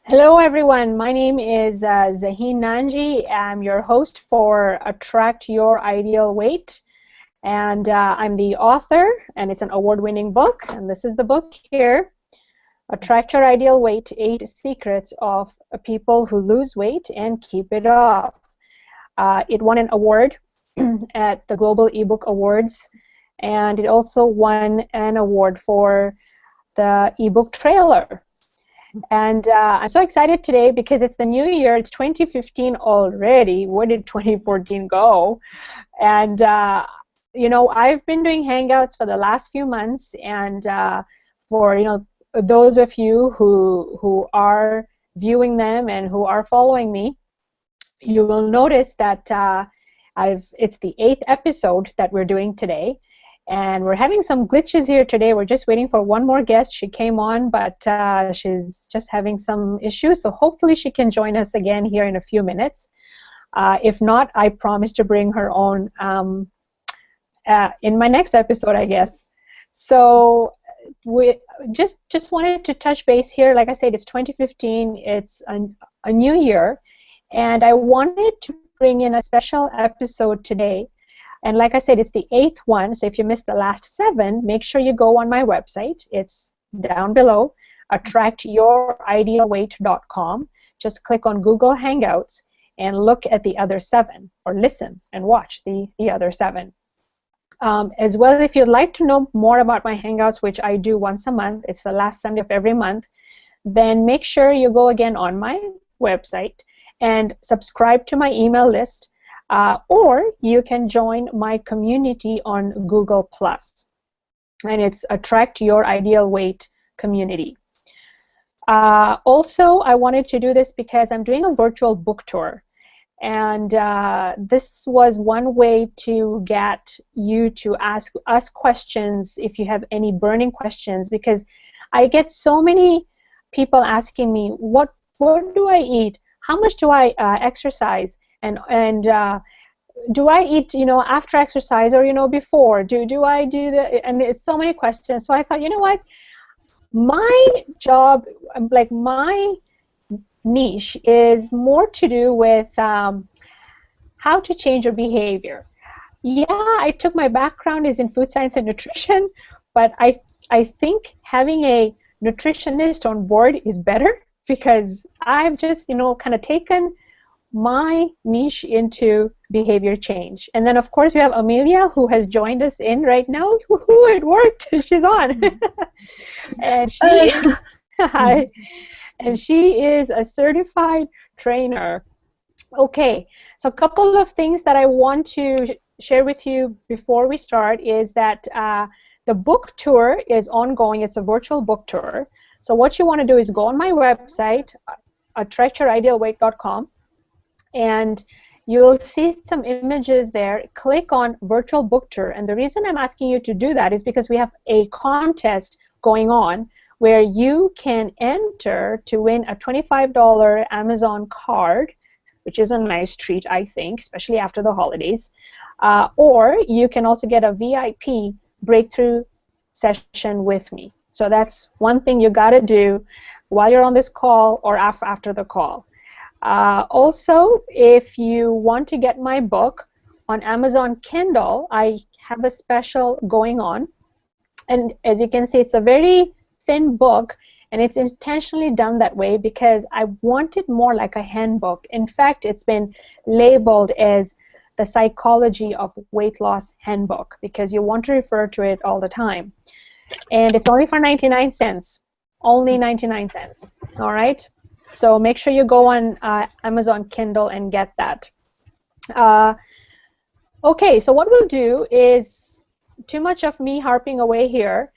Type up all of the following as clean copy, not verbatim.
Hello, everyone. My name is Zaheen Nanji. I'm your host for Attract Your Ideal Weight, and I'm the author, and it's an award-winning book, and this is the book here, Attract Your Ideal Weight, 8 Secrets of People Who Lose Weight and Keep It Off. It won an award at the Global eBook Awards, and it also won an award for the ebook trailer. And I'm so excited today because it's the new year. It's 2015 already. Where did 2014 go? And, I've been doing Hangouts for the last few months. And for, those of you who are viewing them and who are following me, you will notice that it's the 8th episode that we're doing today. And we're having some glitches here today. We're just waiting for one more guest. She came on, but she's just having some issues. So hopefully she can join us again here in a few minutes. If not, I promise to bring her on in my next episode, I guess. So we just wanted to touch base here. Like I said, it's 2015. It's a new year. And I wanted to bring in a special episode today. And like I said, it's the 8th one, so if you missed the last 7, make sure you go on my website. It's down below, attractyoridealweight.com. Just click on Google Hangouts and look at the other 7, or listen and watch the other 7. As well, if you'd like to know more about my Hangouts, which I do once a month, it's the last Sunday of every month, then make sure you go again on my website and subscribe to my email list. Or you can join my community on Google+, and it's Attract Your Ideal Weight Community. Also, I wanted to do this because I'm doing a virtual book tour, and this was one way to get you to ask us questions if you have any burning questions, because I get so many people asking me, what do I eat? How much do I exercise? And do I eat, after exercise or, before? Do I do the, and it's so many questions. So I thought, you know what, my job, like my niche is more to do with how to change your behavior. Yeah, I took my background is in food science and nutrition, but I think having a nutritionist on board is better, because I've just, kind of taken my niche into behavior change. And then, of course, we have Amelia, who has joined us in right now. Woohoo, it worked. She's on. And hi. And she is a certified trainer. Okay, so a couple of things that I want to share with you before we start is that the book tour is ongoing. It's a virtual book tour. So what you want to do is go on my website, attractyoridealweight.com, and you'll see some images there. Click on virtual book tour, and the reason I'm asking you to do that is because we have a contest going on where you can enter to win a $25 Amazon card, which is a nice treat, I think, especially after the holidays, or you can also get a VIP breakthrough session with me. So that's one thing you got to do while you're on this call or after the call. Also, if you want to get my book on Amazon Kindle, I have a special going on. And as you can see, it's a very thin book, and it's intentionally done that way because I want it more like a handbook. In fact, it's been labeled as the Psychology of Weight Loss Handbook because you want to refer to it all the time. And it's only for 99 cents. Only 99 cents. All right? So make sure you go on Amazon Kindle and get that. Okay, so what we'll do is, too much of me harping away here.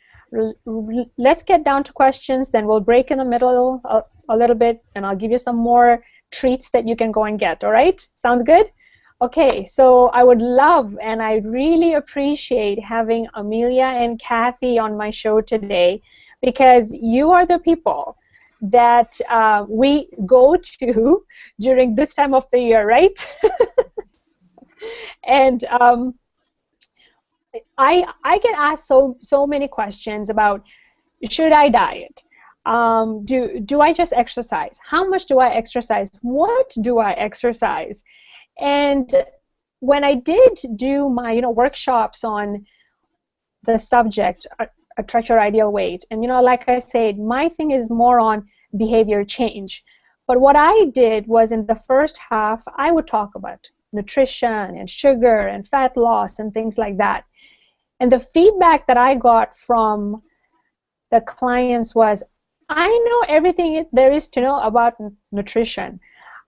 Let's get down to questions, then we'll break in the middle a little bit, and I'll give you some more treats that you can go and get, all right? Sounds good? Okay, so I would love and I really appreciate having Amelia and Kathy on my show today, because you are the people that we go to during this time of the year, right? And I get asked so many questions about, should I diet? do I just exercise? How much do I exercise? What do I exercise? And when I did do my workshops on the subject, attract your ideal weight, and like I said, my thing is more on behavior change. But what I did was, in the first half, I would talk about nutrition and sugar and fat loss and things like that. And the feedback that I got from the clients was, I know everything there is to know about nutrition.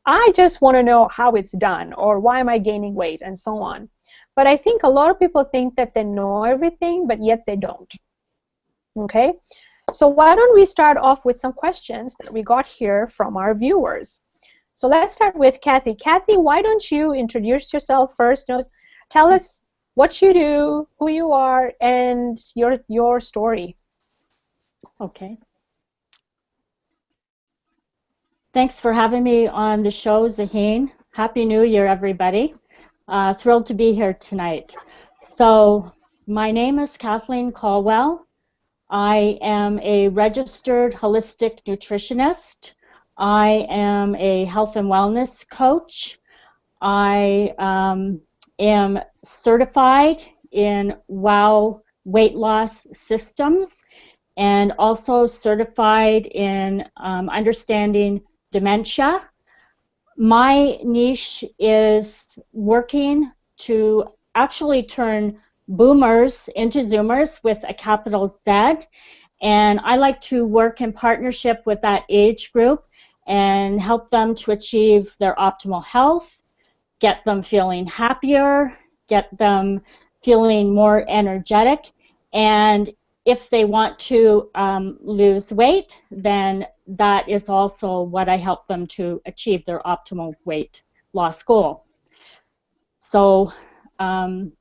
I just want to know how it's done, or why am I gaining weight, and so on. But I think a lot of people think that they know everything, but yet they don't. Okay? So why don't we start off with some questions that we got here from our viewers. So let's start with Kathy. Kathy, why don't you introduce yourself first? Tell us what you do, who you are, and your story. Okay. Thanks for having me on the show, Zaheen. Happy New Year, everybody. Thrilled to be here tonight. So, my name is Kathleen Calwell. I am a registered holistic nutritionist. I am a health and wellness coach. I am certified in WOW weight loss systems, and also certified in understanding dementia. My niche is working to actually turn boomers into zoomers with a capital Z, and I like to work in partnership with that age group and help them to achieve their optimal health, get them feeling happier, get them feeling more energetic, and if they want to lose weight, then that is also what I help them to achieve their optimal weight loss goal. So I'm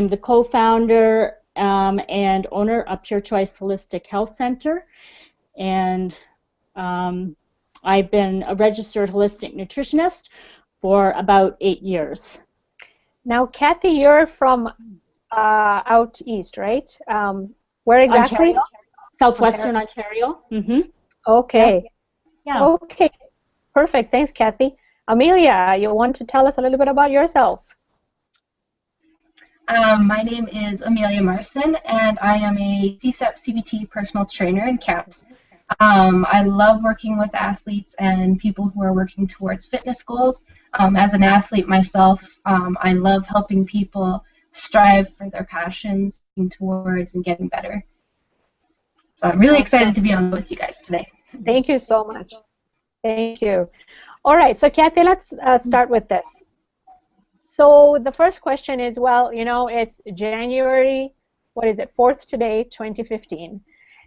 the co-founder and owner of Pure Choice Holistic Health Center, and I've been a registered holistic nutritionist for about 8 years. Now, Kathy, you're from out east, right? Where exactly? Ontario. Southwestern Ontario. Mm-hmm. Okay. Yes. Yeah. Okay. Perfect. Thanks, Kathy. Amelia, you want to tell us a little bit about yourself? My name is Amelia Marcin, and I am a CSEP CBT personal trainer in CAPS. I love working with athletes and people who are working towards fitness goals. As an athlete myself, I love helping people strive for their passions, towards and getting better. So I'm really excited to be on with you guys today. Thank you so much. Thank you. All right, so Kathy, let's start with this. So the first question is, well, it's January, 4th today, 2015.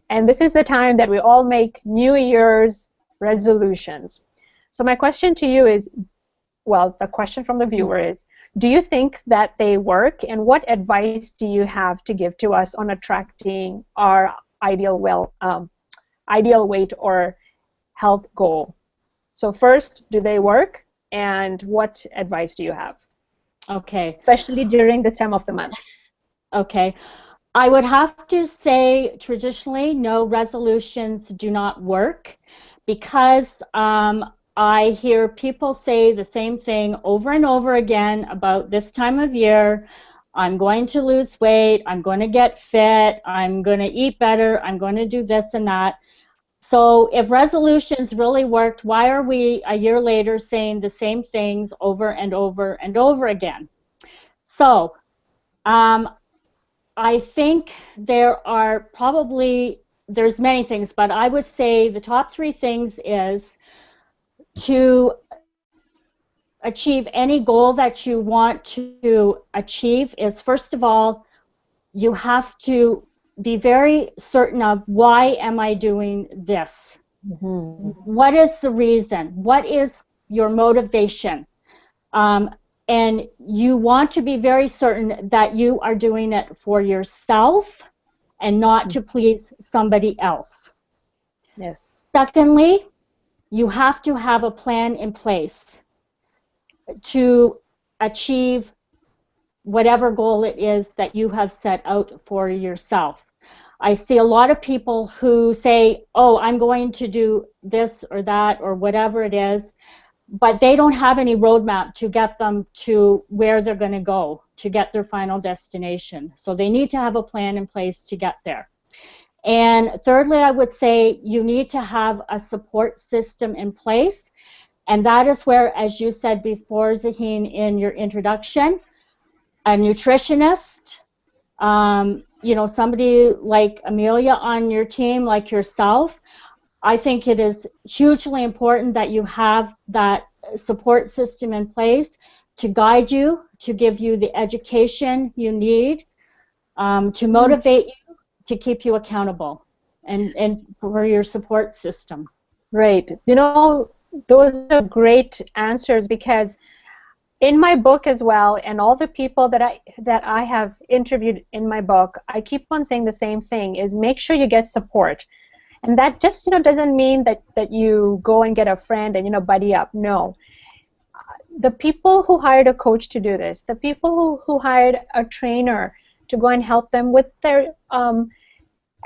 And this is the time that we all make New Year's resolutions. So my question to you is, well, the question from the viewer is, do you think that they work, and what advice do you have to give to us on attracting our ideal weight or health goal? So first, do they work, and what advice do you have? Okay. Especially during this time of the month. Okay. I would have to say, traditionally, no, resolutions do not work, because I hear people say the same thing over and over again about this time of year. I'm going to lose weight, I'm going to get fit, I'm going to eat better, I'm going to do this and that. So if resolutions really worked, why are we a year later saying the same things over and over and over again? So I think there's many things, but I would say the top 3 things is to achieve any goal that you want to achieve is, first of all, you have to be very certain of, why am I doing this? Mm-hmm. What is the reason? What is your motivation? And you want to be very certain that you are doing it for yourself and not to please somebody else. Yes. Secondly, you have to have a plan in place to achieve whatever goal it is that you have set out for yourself. I see a lot of people who say, oh, I'm going to do this or that or whatever it is, but they don't have any roadmap to get them to where they're going to go to get their final destination. So they need to have a plan in place to get there. And thirdly, I would say you need to have a support system in place. And that is where, as you said before, Zaheen, in your introduction, a nutritionist, you know, somebody like Amelia on your team, like yourself, I think it is hugely important that you have that support system in place to guide you, to give you the education you need, to motivate you, to keep you accountable, and for your support system. Right. You know, those are great answers, because in my book as well, and all the people that I have interviewed in my book, I keep on saying the same thing: is make sure you get support. And that just, you know, doesn't mean that you go and get a friend and, you know, buddy up. No. The people who hired a coach to do this, the people who hired a trainer to go and help them with their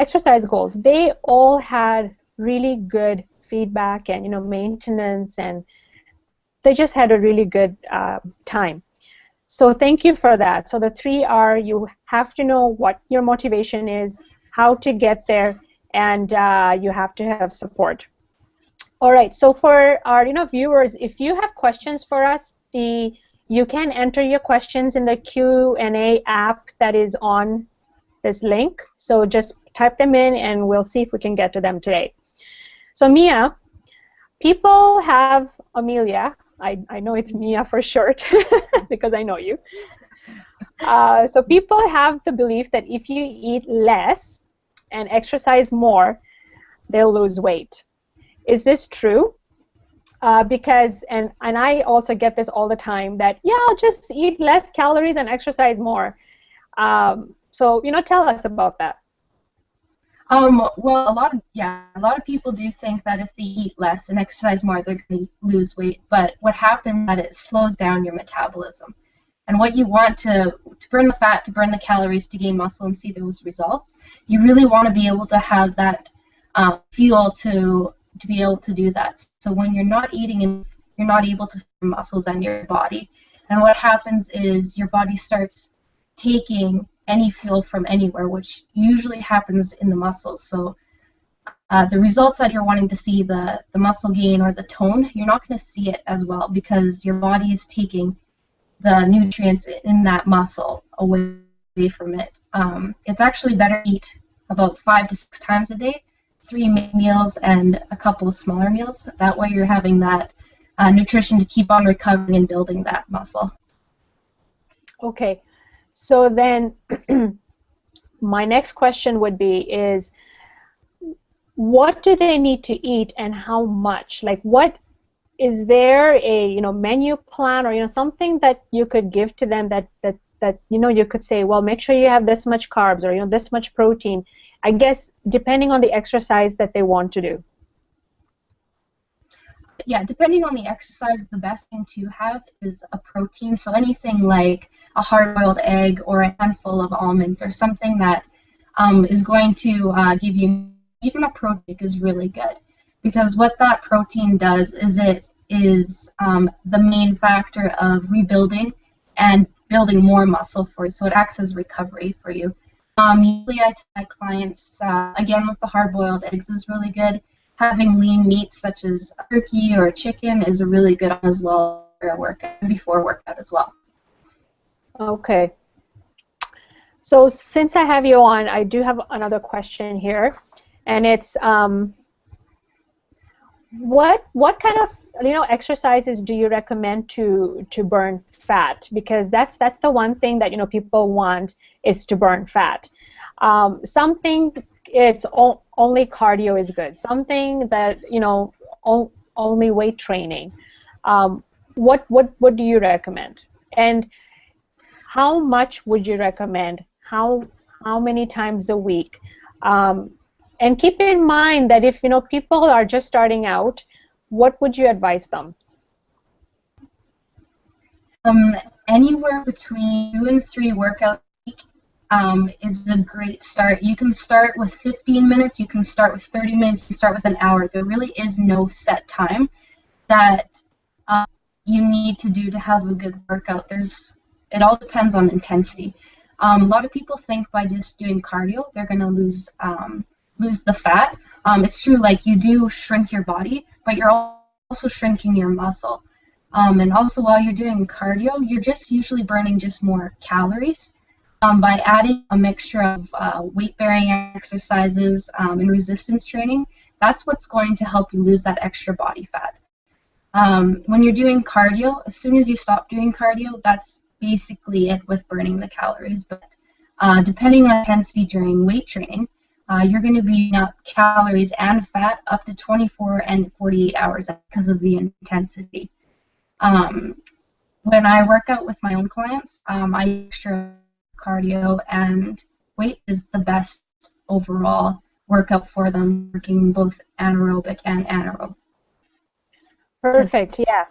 exercise goals, they all had really good feedback and, you know, maintenance, and they just had a really good time. So thank you for that. So the 3 are: you have to know what your motivation is, how to get there, and you have to have support. All right, so for our, you know, viewers, if you have questions for us, you can enter your questions in the Q&A app that is on this link. So just type them in and we'll see if we can get to them today. So Mia, people have, Amelia, I know it's Mia for short because I know you. So people have the belief that if you eat less and exercise more, they'll lose weight. Is this true? Because, and I also get this all the time, that, yeah, I'll just eat less calories and exercise more. So, you know, tell us about that. Well, a lot of people do think that if they eat less and exercise more, they're going to lose weight. But what happens is that it slows down your metabolism. And what you want to burn the fat, to burn the calories, to gain muscle and see those results, you really want to be able to have that fuel to be able to do that. So when you're not eating, you're not able to form muscles on your body. And what happens is your body starts taking any fuel from anywhere, which usually happens in the muscles. So the results that you're wanting to see, the muscle gain or the tone, you're not going to see it as well, because your body is taking the nutrients in that muscle away from it. It's actually better to eat about 5 to 6 times a day, 3 main meals and a couple of smaller meals. That way you're having that nutrition to keep on recovering and building that muscle. Okay, so then my next question would be is, what do they need to eat and how much? Like, what is there a, you know, menu plan, or, you know, something that you could give to them that you know, you could say, well, make sure you have this much carbs, or, you know, this much protein, I guess, depending on the exercise that they want to do. Yeah, depending on the exercise, the best thing to have is a protein. So anything like a hard-boiled egg or a handful of almonds, or something that is going to give you, even a protein is really good. Because what that protein does is it is the main factor of rebuilding and building more muscle for you. So it acts as recovery for you. Usually I tell my clients, again, with the hard-boiled eggs is really good. Having lean meats such as a turkey or a chicken is a really good as well for a workout, before workout as well. Okay. So since I have you on, I do have another question here, and it's what kind of, you know, exercises do you recommend to burn fat? Because that's the one thing that, you know, people want, is to burn fat. Something it's only cardio is good. Something that, you know, only weight training. What do you recommend? And how much would you recommend? How many times a week? And keep in mind that if, you know, people are just starting out, what would you advise them? Anywhere between 2 and 3 workouts a week is a great start. You can start with 15 minutes, you can start with 30 minutes, you can start with an hour. There really is no set time that you need to do to have a good workout. It all depends on intensity. A lot of people think by just doing cardio they're going to lose the fat. It's true, like you do shrink your body, but you're also shrinking your muscle. And also while you're doing cardio, you're just usually burning just more calories. By adding a mixture of weight-bearing exercises and resistance training, that's what's going to help you lose that extra body fat. When you're doing cardio, as soon as you stop doing cardio, that's basically it with burning the calories. But depending on intensity during weight training, you're going to be up calories and fat up to 24 and 48 hours because of the intensity. When I work out with my own clients, I extra cardio, and weight is the best overall workout for them, working both anaerobic and anaerobic. Perfect. Yeah,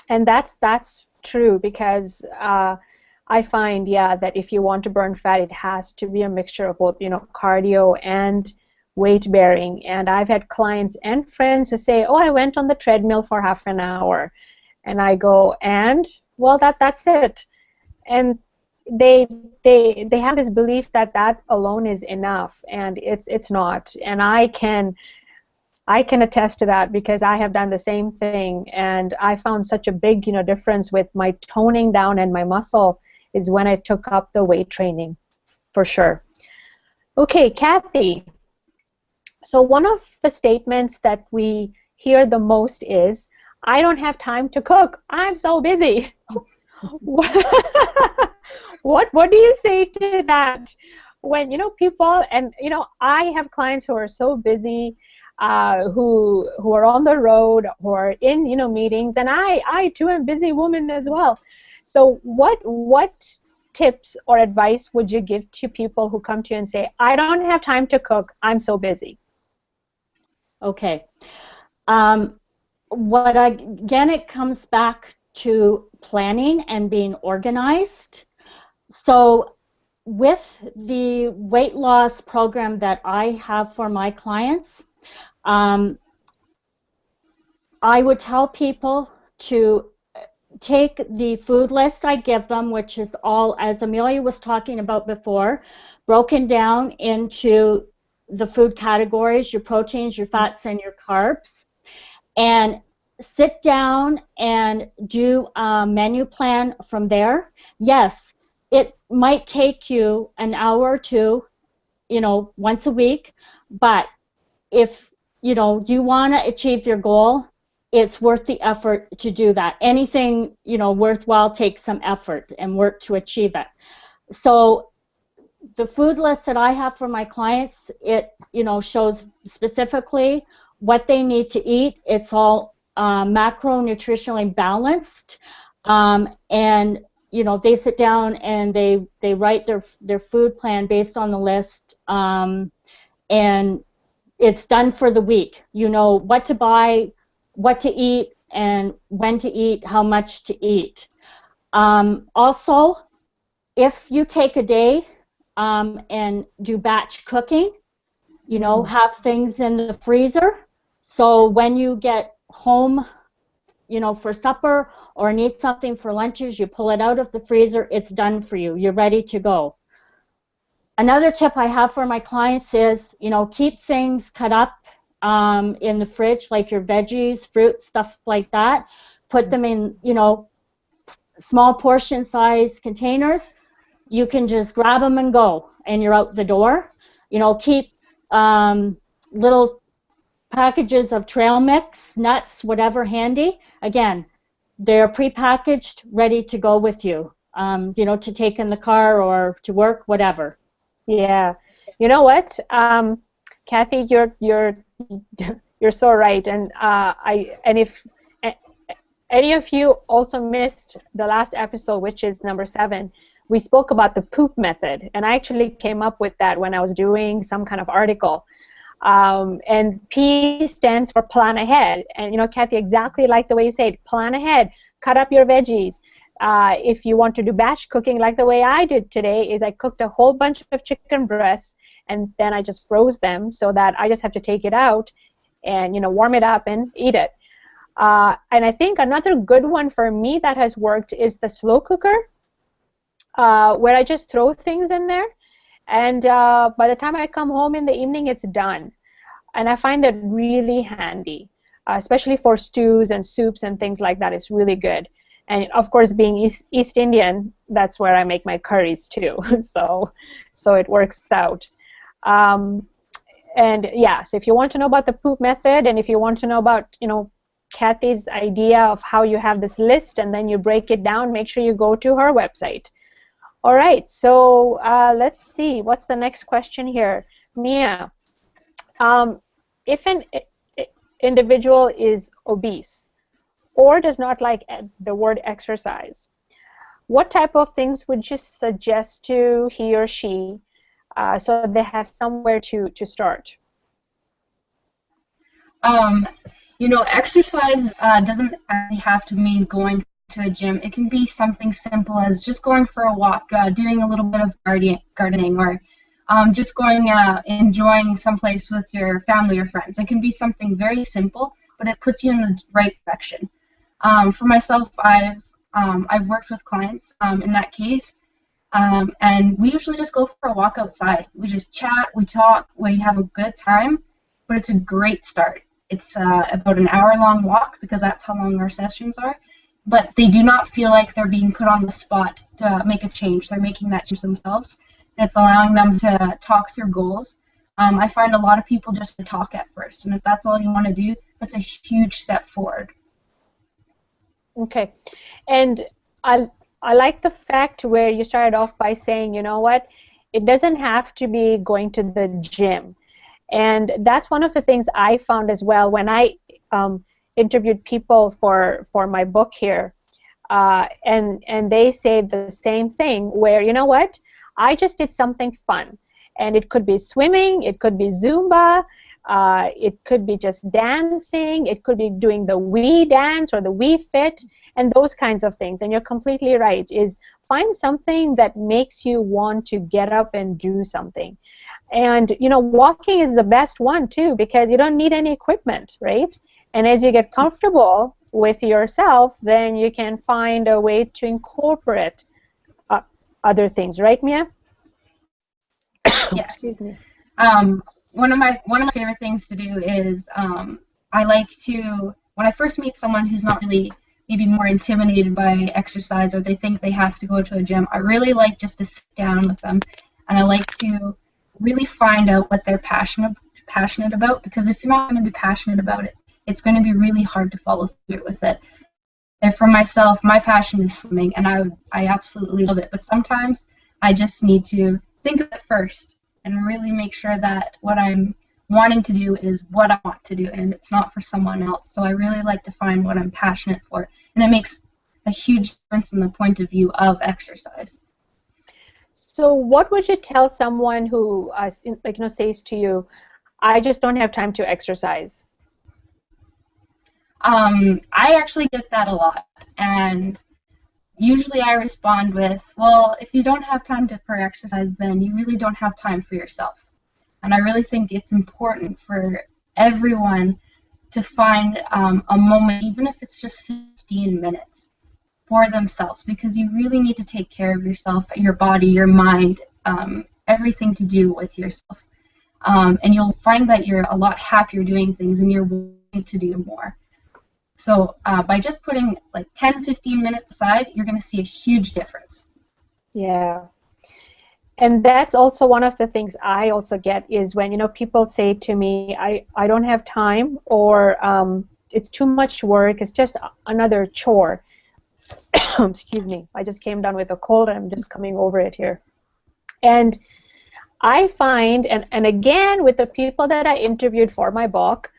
and that's true, because I find, yeah, that if you want to burn fat, it has to be a mixture of both, cardio and weight bearing. And I've had clients and friends who say, "Oh, I went on the treadmill for half an hour," and I go, "And well, that's it." And they have this belief that that alone is enough, and it's not. And I can attest to that, because I have done the same thing, and I found such a big difference with my toning down and my muscle is when I took up the weight training, for sure. Okay, Kathy. So one of the statements that we hear the most is, "I don't have time to cook. I'm so busy." What do you say to that? When people, and I have clients who are so busy, who are on the road, who are in meetings, and I too am a busy woman as well. So what tips or advice would you give to people who come to you and say, "I don't have time to cook, I'm so busy"? Okay. Again, it comes back to planning and being organized. So with the weight loss program that I have for my clients, I would tell people to take the food list I give them, which is all, as Amelia was talking about before, broken down into the food categories: your proteins, your fats, and your carbs, and sit down and do a menu plan from there. Yes, it might take you an hour or two, once a week, but if you want to achieve your goal, it's worth the effort to do that. Anything worthwhile takes some effort and work to achieve it. So the food list that I have for my clients, it shows specifically what they need to eat. It's all macronutritionally balanced, and they sit down and they write their food plan based on the list, and it's done for the week. You know what to buy, what to eat, and when to eat, how much to eat. Also, if you take a day and do batch cooking, have things in the freezer, so when you get home, for supper or need something for lunches, you pull it out of the freezer, it's done for you, you're ready to go. Another tip I have for my clients is, keep things cut up in the fridge, like your veggies, fruits, stuff like that. Put them in, small portion size containers. You can just grab them and go, and you're out the door. Keep little packages of trail mix, nuts, whatever handy. Again, they're prepackaged, ready to go with you, to take in the car or to work, whatever. Yeah, you know what, Kathy, you're so right, and if any of you also missed the last episode, which is number 7, we spoke about the poop method, and I actually came up with that when I was doing some kind of article. And P stands for plan ahead, and Kathy, exactly like the way you said, plan ahead, cut up your veggies, If you want to do batch cooking like the way I did today, is I cooked a whole bunch of chicken breasts and then I just froze them so that I just have to take it out and warm it up and eat it. And I think another good one for me that has worked is the slow cooker, where I just throw things in there, and by the time I come home in the evening, it's done. And I find it really handy, especially for stews and soups and things like that. It's really good. And of course, being East Indian, that's where I make my curries too. so it works out. And yeah, so if you want to know about the poop method, and if you want to know about Kathy's idea of how you have this list and then you break it down, make sure you go to her website. All right, so let's see. What's the next question here? Mia, if an individual is obese or does not like the word exercise, what type of things would you suggest to he or she so they have somewhere to start? Exercise doesn't actually have to mean going to a gym. It can be something simple as just going for a walk, doing a little bit of gardening, or just going enjoying someplace with your family or friends. It can be something very simple, but it puts you in the right direction. For myself, I've worked with clients in that case, and we usually just go for a walk outside. We just chat, we talk, we have a good time, but it's a great start. It's about an hour-long walk because that's how long our sessions are. But they do not feel like they're being put on the spot to make a change. They're making that change themselves. And it's allowing them to talk through goals. I find a lot of people just talk at first. And if that's all you want to do, that's a huge step forward. Okay. And I like the fact where you started off by saying, you know what, it doesn't have to be going to the gym. And that's one of the things I found as well when I interviewed people for my book here, and they say the same thing, where, you know what, I just did something fun, and it could be swimming, it could be Zumba, it could be just dancing, it could be doing the Wii dance or the Wii Fit, and those kinds of things. And you're completely right, is find something that makes you want to get up and do something. And walking is the best one too, because you don't need any equipment, right? And as you get comfortable with yourself, then you can find a way to incorporate other things, right, Mia? Yeah. Excuse me. One of my favorite things to do is I like to, when I first meet someone who's not really maybe more intimidated by exercise, or they think they have to go to a gym, I really like just to sit down with them, and I like to really find out what they're passionate about, because if you're not going to be passionate about it, it's going to be really hard to follow through with it. And for myself, my passion is swimming, and I absolutely love it, but sometimes I just need to think of it first and really make sure that what I'm wanting to do is what I want to do, and it's not for someone else. So I really like to find what I'm passionate for, and it makes a huge difference in the point of view of exercise. So what would you tell someone who says to you, I just don't have time to exercise? I actually get that a lot, and usually I respond with, well, if you don't have time for exercise, then you really don't have time for yourself. And I really think it's important for everyone to find a moment, even if it's just 15 minutes, for themselves, because you really need to take care of yourself, your body, your mind, everything to do with yourself. And you'll find that you're a lot happier doing things and you're willing to do more. So by just putting like 10, 15 minutes aside, you're going to see a huge difference. Yeah. And that's also one of the things I also get is when, people say to me, I don't have time, or it's too much work, it's just another chore. Excuse me, I just came down with a cold and I'm just coming over it here. And I find, and again with the people that I interviewed for my book,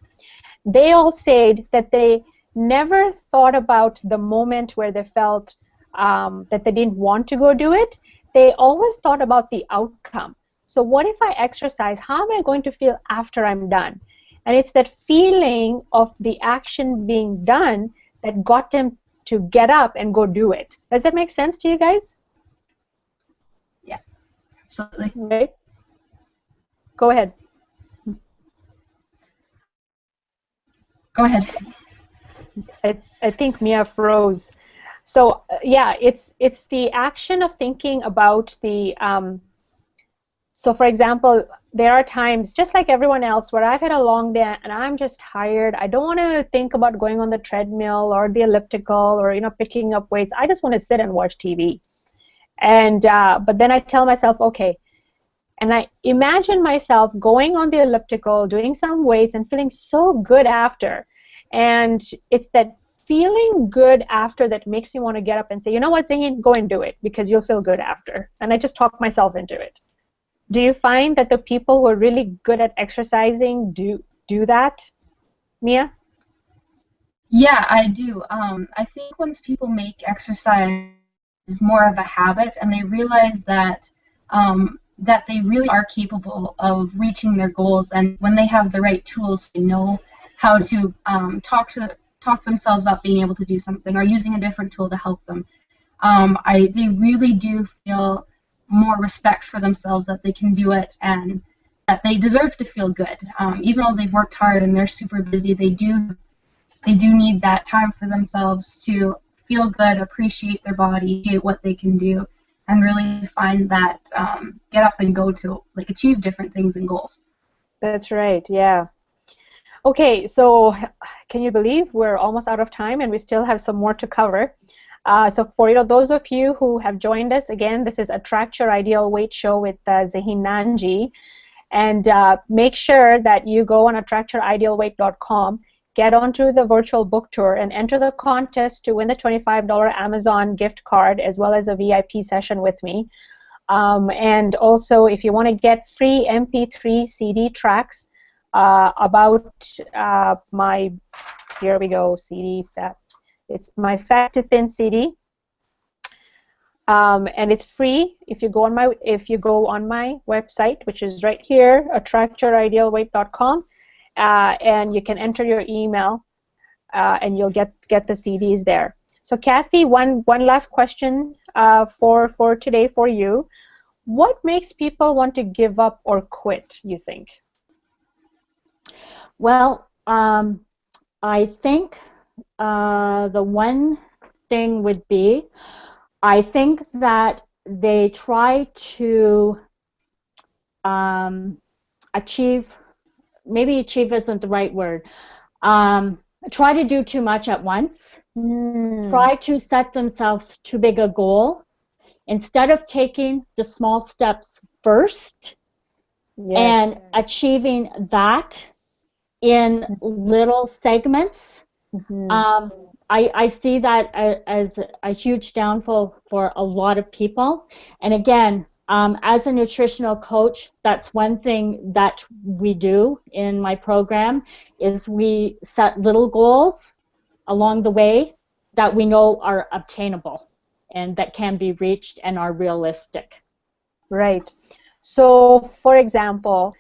they all said that they never thought about the moment where they felt that they didn't want to go do it. They always thought about the outcome. So what if I exercise? How am I going to feel after I'm done? And it's that feeling of the action being done that got them to get up and go do it. Does that make sense to you guys? Yes, absolutely. Right? Go ahead. Go ahead. I think Mia froze. So yeah, it's the action of thinking about the so for example, there are times, just like everyone else, where I've had a long day and I'm just tired. I don't want to think about going on the treadmill or the elliptical or picking up weights. I just want to sit and watch TV. And but then I tell myself, okay, and I imagine myself going on the elliptical, doing some weights, and feeling so good after. And it's that feeling good after that makes me want to get up and say, you know what, Zaheen, go and do it because you'll feel good after. And I just talk myself into it. Do you find that the people who are really good at exercising do that, Mia? Yeah, I do. I think once people make exercise more of a habit and they realize that that they really are capable of reaching their goals, and when they have the right tools, they know how to talk themselves up being able to do something or using a different tool to help them. They really do feel more respect for themselves that they can do it and that they deserve to feel good. Even though they've worked hard and they're super busy, they do need that time for themselves to feel good, appreciate their body, appreciate what they can do, and really find that get up and go to achieve different things and goals. That's right, yeah. Okay, so can you believe we're almost out of time and we still have some more to cover? So for those of you who have joined us, again, this is Attract Your Ideal Weight Show with Zaheen Nanji. And make sure that you go on attractyoridealweight.com, get onto the virtual book tour, and enter the contest to win the $25 Amazon gift card as well as a VIP session with me. And also, if you want to get free MP3 CD tracks about my, here we go, CD, it's my Fat to Thin CD. And it's free if you go on my website, which is right here, attractyoridealweight.com, and you can enter your email, and you'll get the CDs there. So Kathy, one last question for today for you. What makes people want to give up or quit, you think? Well, I think the one thing would be, I think that they try to achieve, maybe achieve isn't the right word, try to do too much at once, try to set themselves too big a goal, instead of taking the small steps first and achieving that in little segments. I see that as a huge downfall for a lot of people. And again, as a nutritional coach, that's one thing that we do in my program, is we set little goals along the way that we know are obtainable and that can be reached and are realistic. Right. So, for example,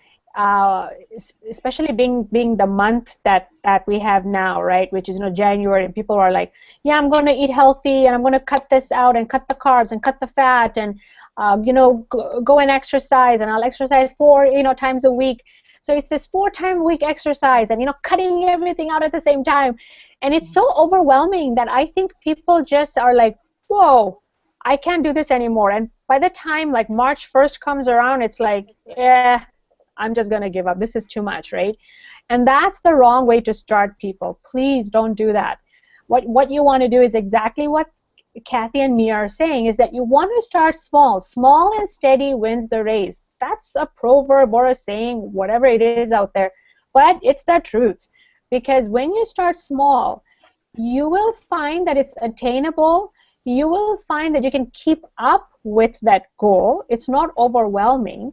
especially being the month that we have now, right, which is January, and people are like, yeah, I'm going to eat healthy and I'm going to cut this out and cut the carbs and cut the fat and go and exercise, and I'll exercise 4 times a week. So it's this 4-time-a-week exercise and cutting everything out at the same time, and it's so overwhelming that I think people just are like, whoa, I can't do this anymore. And by the time like March 1st comes around, it's like, yeah, I'm just going to give up. This is too much, right? And that's the wrong way to start, people. Please don't do that. What you want to do is exactly what Kathy and me are saying, is that you want to start small. Small and steady wins the race. That's a proverb or a saying, whatever it is out there. But it's the truth. Because when you start small, you will find that it's attainable. You will find that you can keep up with that goal. It's not overwhelming.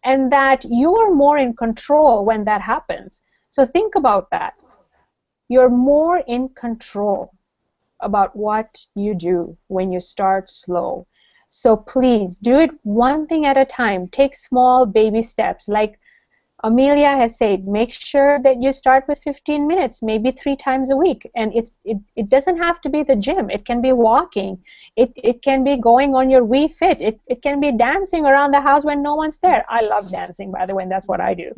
And that you are more in control when that happens. So think about that. You're more in control about what you do when you start slow. So please do it one thing at a time. Take small baby steps. Like Amelia has said, make sure that you start with 15 minutes, maybe 3 times a week. And it doesn't have to be the gym. It can be walking. It can be going on your Wii Fit. It can be dancing around the house when no one's there. I love dancing, by the way, and that's what I do.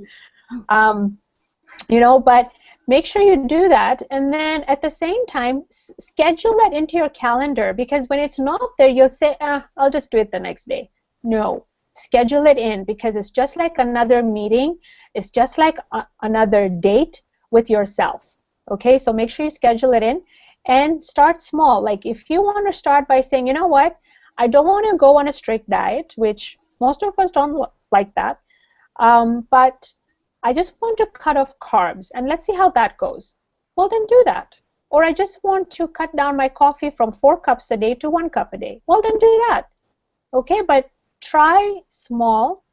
You know, but make sure you do that, and then at the same time, schedule that into your calendar, because when it's not there, you'll say, I'll just do it the next day. No. Schedule it in, because it's just like another meeting. It's just like another date with yourself. Okay, so make sure you schedule it in and start small. Like if you want to start by saying, you know what, I don't want to go on a strict diet, which most of us don't like that, but I just want to cut off carbs, and let's see how that goes. Well, then do that. Or I just want to cut down my coffee from 4 cups a day to 1 cup a day. Well, then do that. Okay, but try small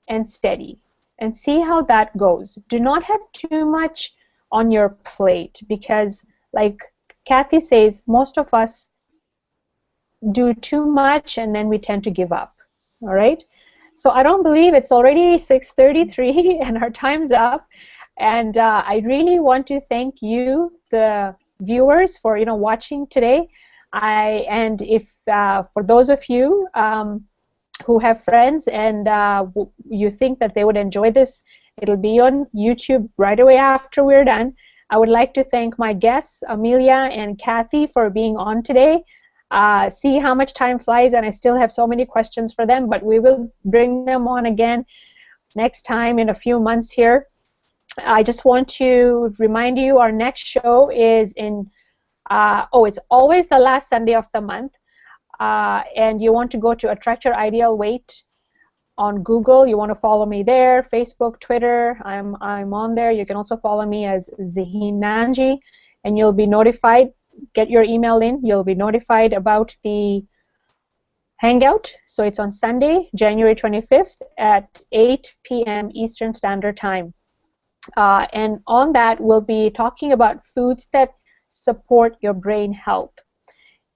and steady and see how that goes. Do not have too much on your plate, because like Kathy says, most of us do too much and then we tend to give up. All right? So I don't believe it's already 6:33 and our time's up. And I really want to thank you, the viewers, for watching today. And if for those of you who have friends and you think that they would enjoy this, it'll be on YouTube right away after we're done. I would like to thank my guests, Amelia and Kathy, for being on today. See how much time flies, and I still have so many questions for them, but we will bring them on again next time in a few months here. I just want to remind you, our next show is in, it's always the last Sunday of the month, and you want to go to Attract Your Ideal Weight on Google. You want to follow me there, Facebook, Twitter. I'm on there. You can also follow me as Zaheen Nanji, and you'll be notified. Get your email in. You'll be notified about the hangout. So it's on Sunday, January 25th at 8 p.m. Eastern Standard Time. And on that, we'll be talking about foods that support your brain health.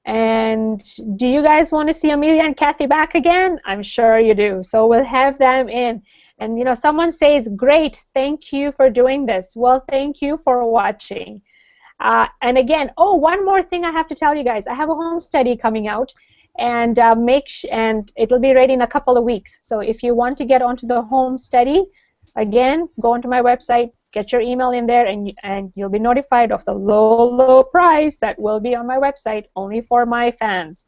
And do you guys want to see Amelia and Kathy back again? I'm sure you do. So we'll have them in. And someone says, great, thank you for doing this. Well, thank you for watching. And again, one more thing I have to tell you guys. I have a home study coming out, and and it'll be ready in a couple of weeks. So if you want to get onto the home study, again, go onto my website, get your email in there, and you'll be notified of the low price that will be on my website, only for my fans.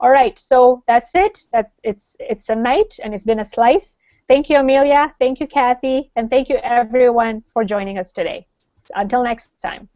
All right, so that's it. It's a night, and it's been a slice. Thank you, Amelia. Thank you, Kathy. And thank you, everyone, for joining us today. Until next time.